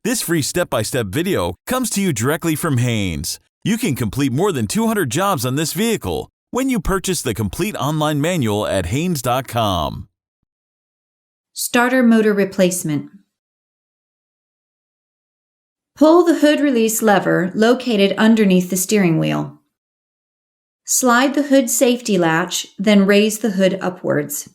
This free step-by-step video comes to you directly from Haynes. You can complete more than 200 jobs on this vehicle when you purchase the complete online manual at Haynes.com. Starter motor replacement. Pull the hood release lever located underneath the steering wheel. Slide the hood safety latch, then raise the hood upwards.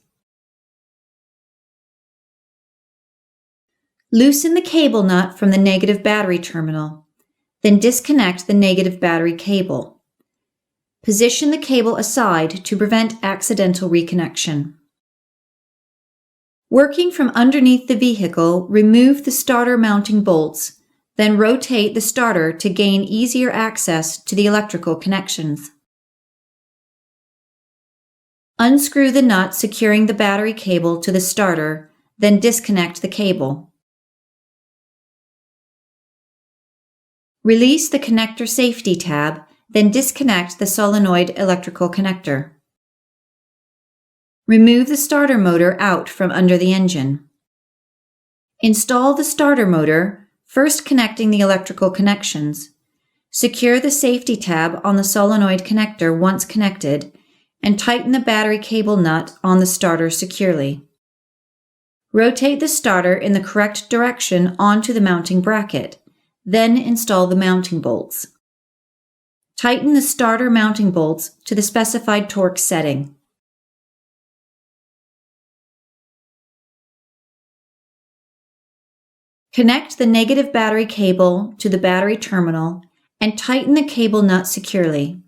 Loosen the cable nut from the negative battery terminal, then disconnect the negative battery cable. Position the cable aside to prevent accidental reconnection. Working from underneath the vehicle, remove the starter mounting bolts, then rotate the starter to gain easier access to the electrical connections. Unscrew the nut securing the battery cable to the starter, then disconnect the cable. Release the connector safety tab, then disconnect the solenoid electrical connector. Remove the starter motor out from under the engine. Install the starter motor, first connecting the electrical connections. Secure the safety tab on the solenoid connector once connected, and tighten the battery cable nut on the starter securely. Rotate the starter in the correct direction onto the mounting bracket. Then install the mounting bolts. Tighten the starter mounting bolts to the specified torque setting. Connect the negative battery cable to the battery terminal and tighten the cable nut securely.